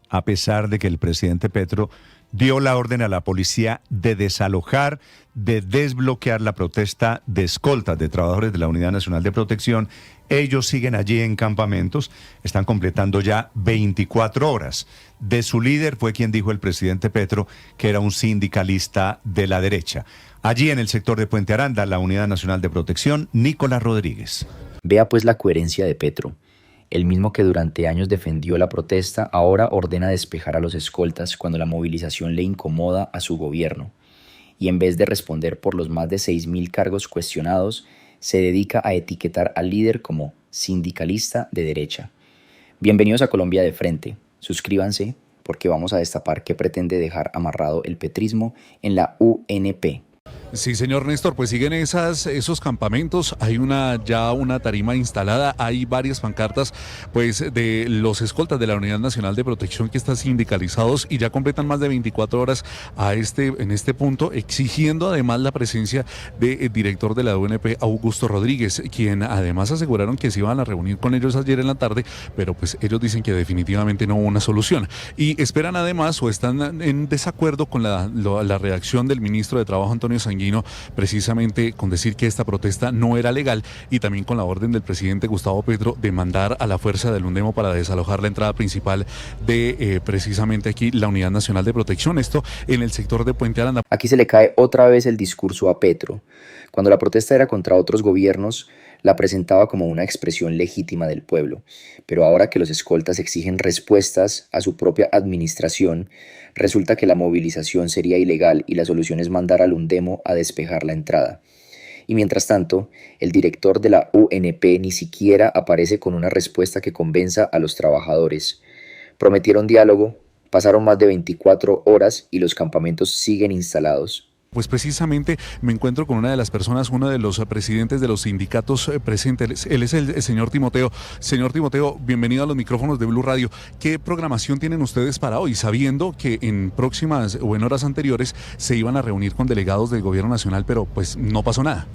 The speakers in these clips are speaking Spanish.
a pesar de que el presidente Petro dio la orden a la policía de desalojar, de desbloquear la protesta de escoltas de trabajadores de la Unidad Nacional de Protección. Ellos siguen allí en campamentos, están completando ya 24 horas. De su líder fue quien dijo el presidente Petro que era un sindicalista de la derecha. Allí en el sector de Puente Aranda, la Unidad Nacional de Protección, Nicolás Rodríguez. Vea pues la coherencia de Petro. El mismo que durante años defendió la protesta, ahora ordena despejar a los escoltas cuando la movilización le incomoda a su gobierno. Y en vez de responder por los más de 6.000 cargos cuestionados, se dedica a etiquetar al líder como sindicalista de derecha. Bienvenidos a Colombia de Frente. Suscríbanse porque vamos a destapar qué pretende dejar amarrado el petrismo en la UNP. Sí, señor Néstor, pues siguen esos campamentos, hay ya una tarima instalada, hay varias pancartas pues de los escoltas de la Unidad Nacional de Protección que están sindicalizados y ya completan más de 24 horas en este punto, exigiendo además la presencia del director de la UNP, Augusto Rodríguez, quien además aseguraron que se iban a reunir con ellos ayer en la tarde, pero pues ellos dicen que definitivamente no hubo una solución y esperan además o están en desacuerdo con la reacción del ministro de Trabajo, Antonio Sanguino, precisamente con decir que esta protesta no era legal y también con la orden del presidente Gustavo Petro de mandar a la fuerza del UNDEMO para desalojar la entrada principal de precisamente aquí la Unidad Nacional de Protección, esto en el sector de Puente Aranda. Aquí se le cae otra vez el discurso a Petro. Cuando la protesta era contra otros gobiernos, la presentaba como una expresión legítima del pueblo, pero ahora que los escoltas exigen respuestas a su propia administración, resulta que la movilización sería ilegal y la solución es mandar al UNDEMO a despejar la entrada. Y mientras tanto, el director de la UNP ni siquiera aparece con una respuesta que convenza a los trabajadores. Prometieron diálogo, pasaron más de 24 horas y los campamentos siguen instalados. Pues precisamente me encuentro con una de las personas, uno de los presidentes de los sindicatos presentes. Él es el señor Timoteo. Señor Timoteo, bienvenido a los micrófonos de Blue Radio. ¿Qué programación tienen ustedes para hoy? Sabiendo que en próximas o en horas anteriores se iban a reunir con delegados del gobierno nacional, pero pues no pasó nada.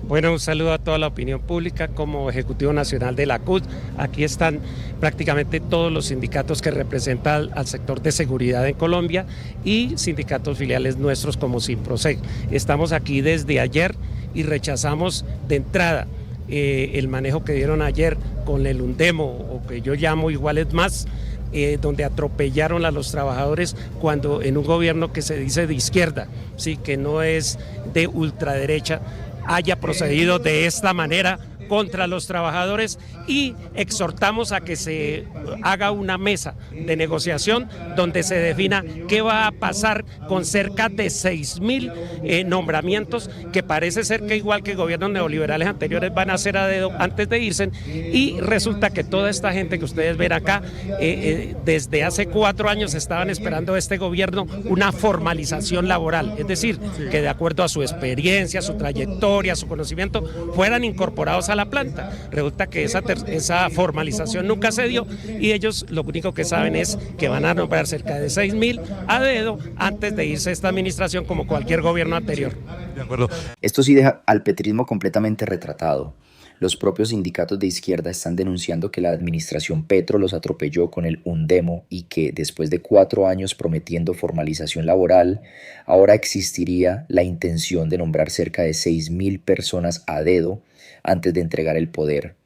Bueno, un saludo a toda la opinión pública. Como Ejecutivo Nacional de la CUT, aquí están prácticamente todos los sindicatos que representan al sector de seguridad en Colombia y sindicatos filiales nuestros como Simproseg. Estamos aquí desde ayer y rechazamos de entrada el manejo que dieron ayer con el UNDEMO, o que yo llamo Iguales Más, donde atropellaron a los trabajadores cuando en un gobierno que se dice de izquierda, sí, que no es de ultraderecha, haya procedido de esta manera contra los trabajadores, y exhortamos a que se haga una mesa de negociación donde se defina qué va a pasar con cerca de 6.000 nombramientos que parece ser que igual que gobiernos neoliberales anteriores van a ser a dedo antes de irse, y resulta que toda esta gente que ustedes ven acá desde hace 4 años estaban esperando de este gobierno una formalización laboral, es decir, que de acuerdo a su experiencia, su trayectoria, su conocimiento, fueran incorporados a la planta. Resulta que esa formalización nunca se dio y ellos lo único que saben es que van a nombrar cerca de 6.000 a dedo antes de irse esta administración, como cualquier gobierno anterior. De acuerdo. Esto sí deja al petrismo completamente retratado. Los propios sindicatos de izquierda están denunciando que la administración Petro los atropelló con el UNDEMO y que después de 4 años prometiendo formalización laboral, ahora existiría la intención de nombrar cerca de 6.000 personas a dedo antes de entregar el poder.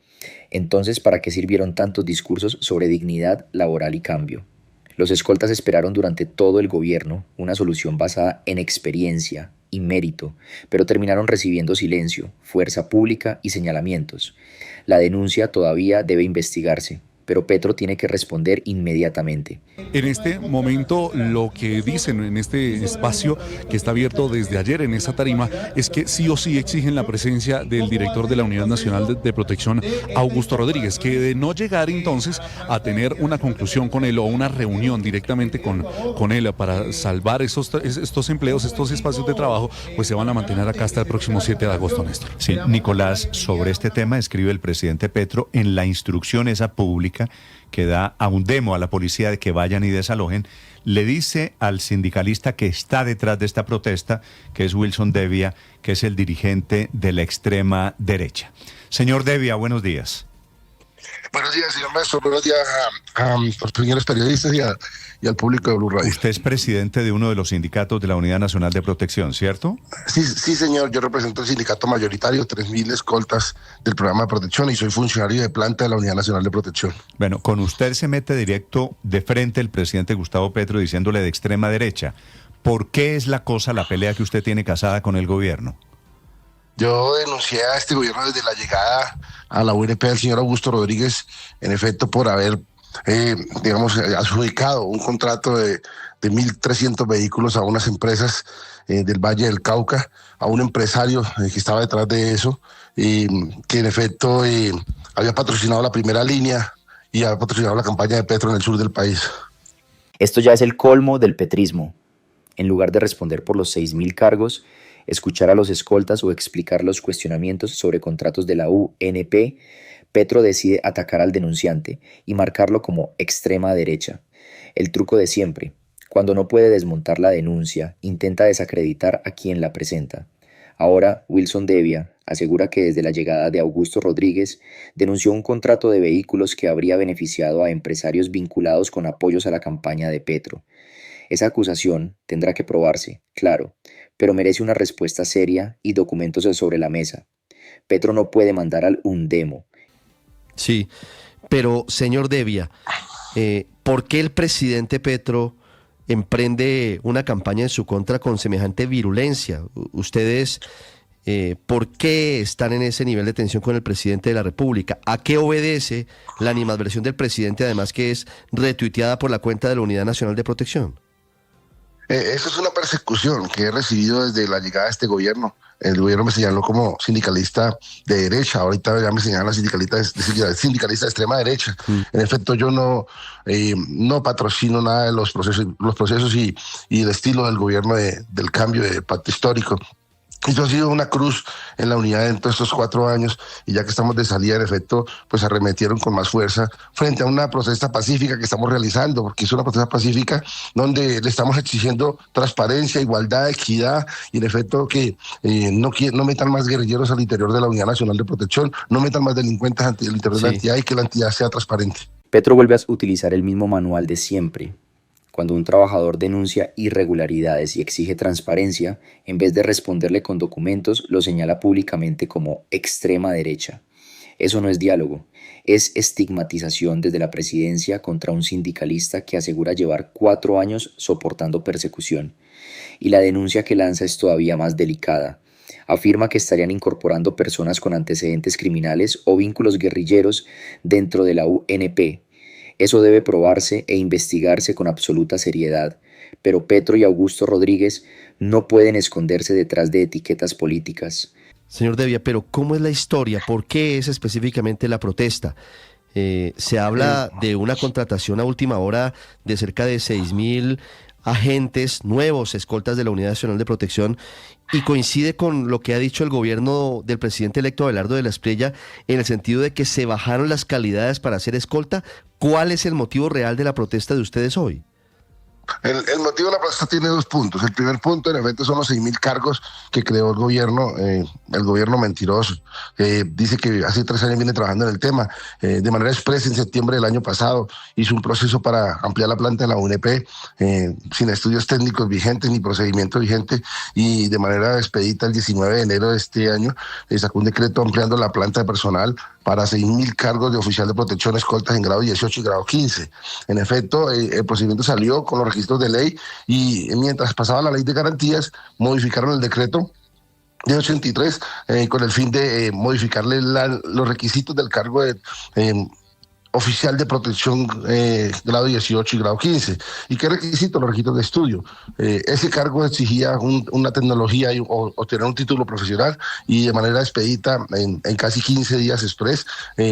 Entonces, ¿para qué sirvieron tantos discursos sobre dignidad laboral y cambio? Los escoltas esperaron durante todo el gobierno una solución basada en experiencia y mérito, pero terminaron recibiendo silencio, fuerza pública y señalamientos. La denuncia todavía debe investigarse, pero Petro tiene que responder inmediatamente. En este momento, lo que dicen en este espacio que está abierto desde ayer en esa tarima es que sí o sí exigen la presencia del director de la Unidad Nacional de Protección, Augusto Rodríguez, que de no llegar entonces a tener una conclusión con él o una reunión directamente con él para salvar estos empleos, estos espacios de trabajo, pues se van a mantener acá hasta el próximo 7 de agosto, Néstor. Sí, Nicolás, sobre este tema escribe el presidente Petro en la instrucción esa pública que da a UNDEMO, a la policía, de que vayan y desalojen. Le dice al sindicalista que está detrás de esta protesta, que es Wilson Devia, que es el dirigente de la extrema derecha. Señor Devia, buenos días. Buenos días, señor Maestro. Buenos días a los señores periodistas y al público de Blue Radio. Usted es presidente de uno de los sindicatos de la Unidad Nacional de Protección, ¿cierto? Sí, señor. Yo represento el sindicato mayoritario, 3.000 escoltas del programa de protección, y soy funcionario de planta de la Unidad Nacional de Protección. Bueno, con usted se mete directo de frente el presidente Gustavo Petro diciéndole de extrema derecha. ¿Por qué es la pelea que usted tiene casada con el gobierno? Yo denuncié a este gobierno desde la llegada a la UNP del señor Augusto Rodríguez, en efecto, por haber, adjudicado un contrato de 1.300 vehículos a unas empresas del Valle del Cauca, a un empresario que estaba detrás de eso, que en efecto había patrocinado la primera línea y había patrocinado la campaña de Petro en el sur del país. Esto ya es el colmo del petrismo. En lugar de responder por los 6.000 cargos, escuchar a los escoltas o explicar los cuestionamientos sobre contratos de la UNP, Petro decide atacar al denunciante y marcarlo como extrema derecha. El truco de siempre. Cuando no puede desmontar la denuncia, intenta desacreditar a quien la presenta. Ahora, Wilson Devia asegura que desde la llegada de Augusto Rodríguez denunció un contrato de vehículos que habría beneficiado a empresarios vinculados con apoyos a la campaña de Petro. Esa acusación tendrá que probarse, claro, pero merece una respuesta seria y documentos sobre la mesa. Petro no puede mandar al UNDEMO. Sí, pero señor Devia, ¿por qué el presidente Petro emprende una campaña en su contra con semejante virulencia? Ustedes, ¿por qué están en ese nivel de tensión con el presidente de la República? ¿A qué obedece la animadversión del presidente, además que es retuiteada por la cuenta de la Unidad Nacional de Protección? Eso es una persecución que he recibido desde la llegada de este gobierno. El gobierno me señaló como sindicalista de derecha, ahorita ya me señalan sindicalista de extrema derecha. En efecto, yo no patrocino nada de los procesos y el estilo del gobierno del cambio de pacto histórico. Eso ha sido una cruz en la unidad en todos estos 4 años, y ya que estamos de salida, en efecto, pues arremetieron con más fuerza frente a una protesta pacífica que estamos realizando, porque es una protesta pacífica donde le estamos exigiendo transparencia, igualdad, equidad, y en efecto que no metan más guerrilleros al interior de la Unidad Nacional de Protección, no metan más delincuentes al interior de la entidad, y que la entidad sea transparente. Petro vuelve a utilizar el mismo manual de siempre. Cuando un trabajador denuncia irregularidades y exige transparencia, en vez de responderle con documentos, lo señala públicamente como extrema derecha. Eso no es diálogo, es estigmatización desde la presidencia contra un sindicalista que asegura llevar 4 años soportando persecución. Y la denuncia que lanza es todavía más delicada. Afirma que estarían incorporando personas con antecedentes criminales o vínculos guerrilleros dentro de la UNP. Eso debe probarse e investigarse con absoluta seriedad, pero Petro y Augusto Rodríguez no pueden esconderse detrás de etiquetas políticas. Señor Devia, pero ¿cómo es la historia? ¿Por qué es específicamente la protesta? Se habla de una contratación a última hora de cerca de 6.000 agentes nuevos, escoltas de la Unidad Nacional de Protección, y coincide con lo que ha dicho el gobierno del presidente electo Abelardo de la Espriella, en el sentido de que se bajaron las calidades para ser escolta. ¿Cuál es el motivo real de la protesta de ustedes hoy? El motivo de la protesta tiene 2 puntos. El primer punto, en efecto, son los 6.000 cargos que creó el gobierno mentiroso. Dice que hace 3 años viene trabajando en el tema. De manera expresa, en septiembre del año pasado, hizo un proceso para ampliar la planta de la UNP, sin estudios técnicos vigentes ni procedimiento vigente, y de manera expedita el 19 de enero de este año sacó un decreto ampliando la planta de personal para 6.000 cargos de oficial de protección, escoltas en grado 18 y grado 15. En efecto, el procedimiento salió con los registros de ley, y mientras pasaba la ley de garantías, modificaron el decreto de 83 con el fin de modificarle los requisitos del cargo de oficial de protección grado 18 y grado 15. ¿Y qué requisitos? Los requisitos de estudio. Ese cargo exigía una tecnología o tener un título profesional, y de manera expedita, en casi 15 días express,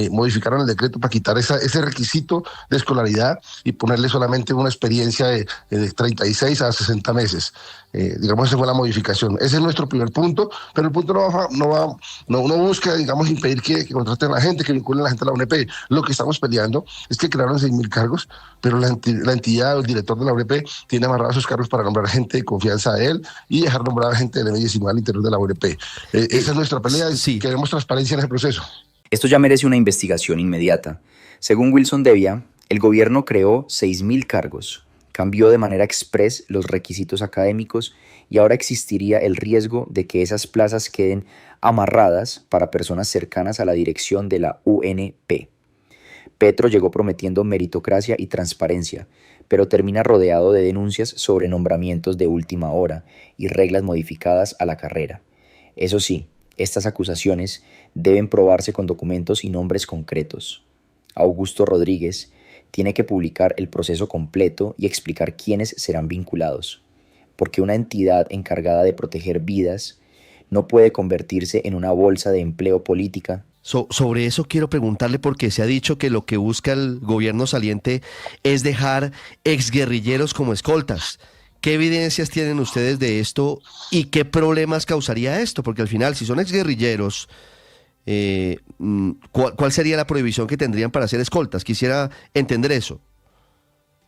modificaron el decreto para quitar ese requisito de escolaridad y ponerle solamente una experiencia de 36 a 60 meses. Digamos, esa fue la modificación. Ese es nuestro primer punto, pero el punto no busca, digamos, impedir que contraten a la gente, que vinculen a la gente a la UNP. Lo que estamos peleando es que crearon 6.000 cargos, pero la entidad o el director de la UNP tiene amarrados esos cargos para nombrar gente de confianza a él y dejar nombrar a gente de M19 al interior de la UNP. Esa es nuestra pelea, sí. Queremos transparencia en ese proceso. Esto ya merece una investigación inmediata. Según Wilson Devia, el gobierno creó 6.000 cargos, cambió de manera express los requisitos académicos y ahora existiría el riesgo de que esas plazas queden amarradas para personas cercanas a la dirección de la UNP. Petro llegó prometiendo meritocracia y transparencia, pero termina rodeado de denuncias sobre nombramientos de última hora y reglas modificadas a la carrera. Eso sí, estas acusaciones deben probarse con documentos y nombres concretos. Augusto Rodríguez tiene que publicar el proceso completo y explicar quiénes serán vinculados, porque una entidad encargada de proteger vidas no puede convertirse en una bolsa de empleo política. Sobre eso quiero preguntarle porque se ha dicho que lo que busca el gobierno saliente es dejar exguerrilleros como escoltas. ¿Qué evidencias tienen ustedes de esto y qué problemas causaría esto? Porque al final, si son exguerrilleros, ¿cuál sería la prohibición que tendrían para ser escoltas? Quisiera entender eso.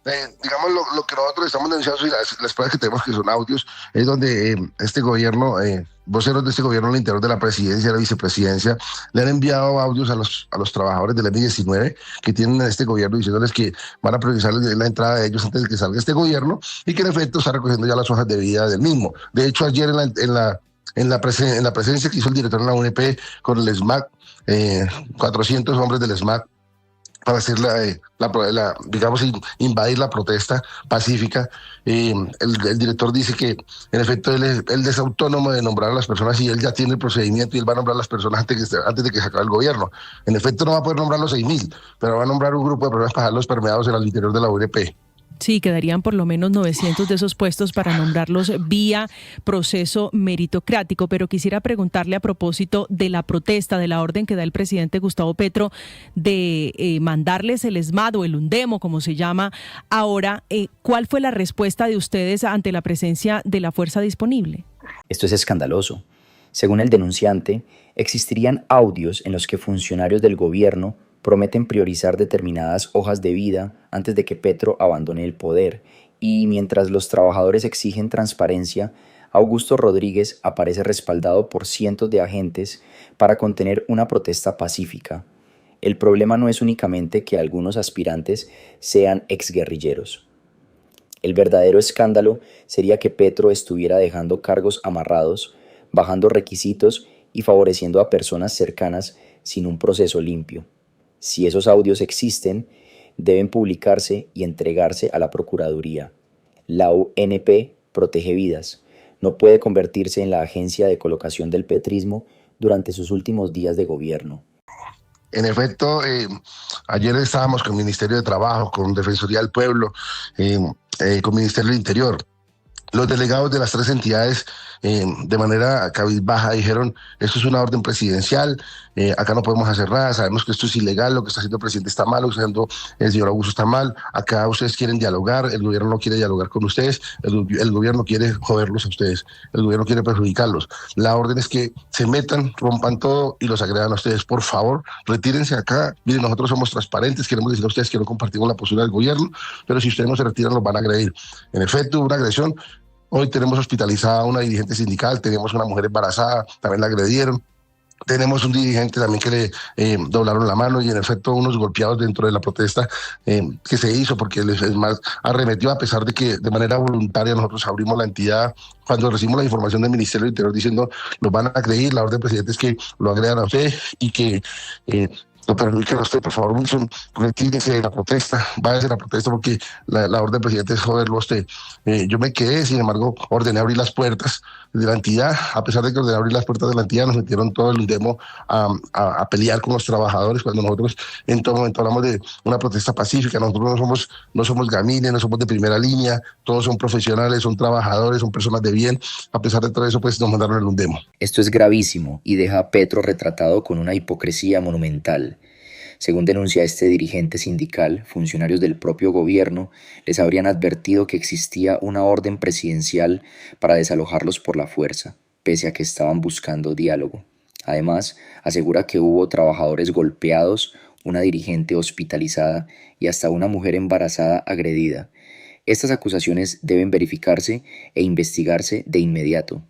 Digamos, lo que nosotros estamos denunciando y las pruebas que tenemos, que son audios, es donde este gobierno, voceros de este gobierno al interior de la presidencia, la vicepresidencia, le han enviado audios a los trabajadores del M-19 que tienen en este gobierno diciéndoles que van a priorizar la entrada de ellos antes de que salga este gobierno y que en efecto está recogiendo ya las hojas de vida del mismo. De hecho, ayer en la presencia que hizo el director de la UNP con el SMAC, 400 hombres del SMAC, para hacer digamos, invadir la protesta pacífica. El director dice que, en efecto, él es autónomo de nombrar a las personas y él ya tiene el procedimiento y él va a nombrar a las personas antes de que se acabe el gobierno. En efecto, no va a poder nombrar los 6.000, pero va a nombrar un grupo de personas para dejarlos permeados en el interior de la UNP. Sí, quedarían por lo menos 900 de esos puestos para nombrarlos vía proceso meritocrático, pero quisiera preguntarle a propósito de la protesta, de la orden que da el presidente Gustavo Petro de mandarles el ESMAD o el UNDEMO, como se llama ahora, ¿cuál fue la respuesta de ustedes ante la presencia de la fuerza disponible? Esto es escandaloso. Según el denunciante, existirían audios en los que funcionarios del gobierno prometen priorizar determinadas hojas de vida antes de que Petro abandone el poder y mientras los trabajadores exigen transparencia, Augusto Rodríguez aparece respaldado por cientos de agentes para contener una protesta pacífica. El problema no es únicamente que algunos aspirantes sean exguerrilleros. El verdadero escándalo sería que Petro estuviera dejando cargos amarrados, bajando requisitos y favoreciendo a personas cercanas sin un proceso limpio. Si esos audios existen, deben publicarse y entregarse a la Procuraduría. La UNP protege vidas. No puede convertirse en la agencia de colocación del petrismo durante sus últimos días de gobierno. En efecto, ayer estábamos con el Ministerio de Trabajo, con Defensoría del Pueblo, con el Ministerio del Interior. Los delegados de las tres entidades, de manera cabizbaja, dijeron: esto es una orden presidencial, acá no podemos hacer nada, sabemos que esto es ilegal, lo que está haciendo el presidente está mal, lo que está haciendo el señor Augusto está mal, acá ustedes quieren dialogar, el gobierno no quiere dialogar con ustedes, el gobierno quiere joderlos a ustedes, el gobierno quiere perjudicarlos. La orden es que se metan, rompan todo y los agredan a ustedes. Por favor, retírense acá. Miren, nosotros somos transparentes, queremos decir a ustedes que no compartimos la postura del gobierno, pero si ustedes no se retiran, los van a agredir. En efecto, una agresión. Hoy tenemos hospitalizada a una dirigente sindical, tenemos una mujer embarazada, también la agredieron. Tenemos un dirigente también que le doblaron la mano y en efecto unos golpeados dentro de la protesta que se hizo porque es más arremetió, a pesar de que de manera voluntaria nosotros abrimos la entidad cuando recibimos la información del Ministerio del Interior diciendo los van a agredir. La orden del presidente es que lo agredan a usted y que lo perjudican a usted. Por favor, Wilson, retírese de la protesta, váyase de la protesta porque la orden del presidente es joderlo a usted. Yo me quedé, sin embargo, ordené abrir las puertas de la entidad. A pesar de que ordené abrir las puertas de la entidad, nos metieron todo el UNDEMO a pelear con los trabajadores cuando nosotros en todo momento hablamos de una protesta pacífica. Nosotros no somos gamines, no somos de primera línea, todos son profesionales, son trabajadores, son personas de bien. A pesar de todo eso, pues nos mandaron el UNDEMO. Esto es gravísimo y deja a Petro retratado con una hipocresía monumental. Según denuncia este dirigente sindical, funcionarios del propio gobierno les habrían advertido que existía una orden presidencial para desalojarlos por la fuerza, pese a que estaban buscando diálogo. Además, asegura que hubo trabajadores golpeados, una dirigente hospitalizada y hasta una mujer embarazada agredida. Estas acusaciones deben verificarse e investigarse de inmediato.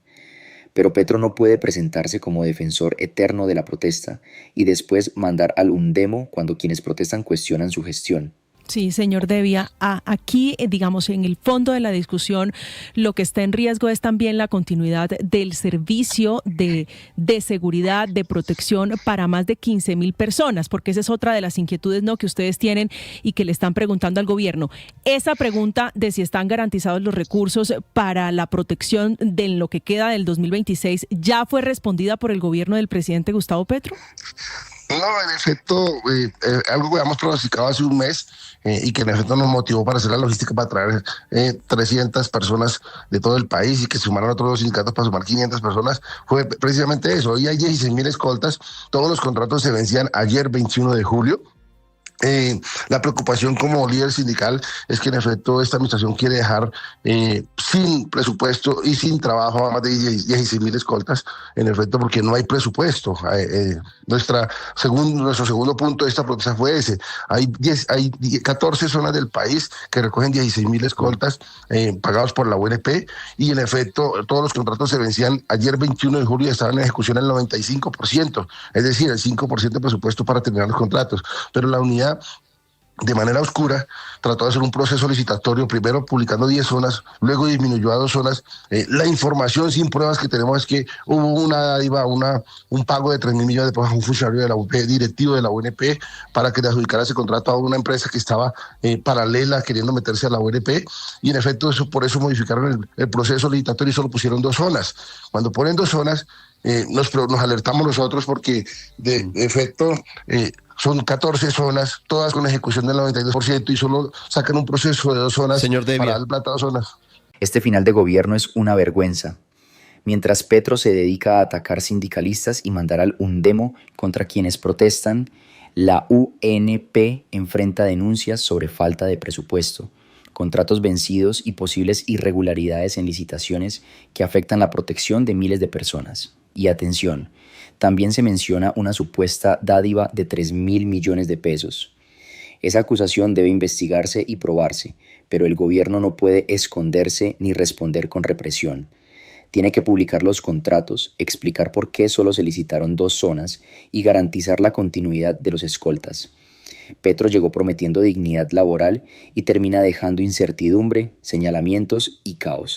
Pero Petro no puede presentarse como defensor eterno de la protesta y después mandar al undemo cuando quienes protestan cuestionan su gestión. Sí, señor Devia, aquí, digamos, en el fondo de la discusión, lo que está en riesgo es también la continuidad del servicio de seguridad, de protección para más de 15.000 personas, porque esa es otra de las inquietudes, ¿no?, que ustedes tienen y que le están preguntando al gobierno. Esa pregunta de si están garantizados los recursos para la protección de lo que queda del 2026, ¿ya fue respondida por el gobierno del presidente Gustavo Petro? No, en efecto, algo que habíamos pronosticado hace un mes y que en efecto nos motivó para hacer la logística para traer 300 personas de todo el país y que sumaron otros dos sindicatos para sumar 500 personas, fue precisamente eso. Hoy hay 16.000 escoltas, todos los contratos se vencían ayer 21 de julio. La preocupación como líder sindical es que en efecto esta administración quiere dejar sin presupuesto y sin trabajo a más de 16.000 escoltas, en efecto porque no hay presupuesto. Nuestro segundo punto de esta protesta fue ese. Hay 14 zonas del país que recogen 16.000 escoltas pagados por la UNP y en efecto todos los contratos se vencían ayer 21 de julio y estaban en ejecución el 95%, es decir, el 5% de presupuesto para terminar los contratos. Pero la unidad de manera oscura trató de hacer un proceso licitatorio, primero publicando 10 zonas, luego disminuyó a 2 zonas. La información sin pruebas que tenemos es que hubo una dádiva, un pago de 3.000 millones de pesos a un funcionario de la UNP, directivo de la UNP, para que le adjudicara ese contrato a una empresa que estaba paralela queriendo meterse a la UNP, y en efecto por eso modificaron el proceso licitatorio y solo pusieron 2 zonas. Cuando ponen 2 zonas, nos alertamos nosotros porque de efecto son 14 zonas, todas con ejecución del 92% y solo sacan un proceso de 2 zonas. Señor Devia, para dar plata a 2 zonas. Este final de gobierno es una vergüenza. Mientras Petro se dedica a atacar sindicalistas y mandar al undemo contra quienes protestan, la UNP enfrenta denuncias sobre falta de presupuesto, contratos vencidos y posibles irregularidades en licitaciones que afectan la protección de miles de personas. Y atención, también se menciona una supuesta dádiva de 3.000 millones de pesos. Esa acusación debe investigarse y probarse, pero el gobierno no puede esconderse ni responder con represión. Tiene que publicar los contratos, explicar por qué solo se licitaron 2 zonas y garantizar la continuidad de los escoltas. Petro llegó prometiendo dignidad laboral y termina dejando incertidumbre, señalamientos y caos.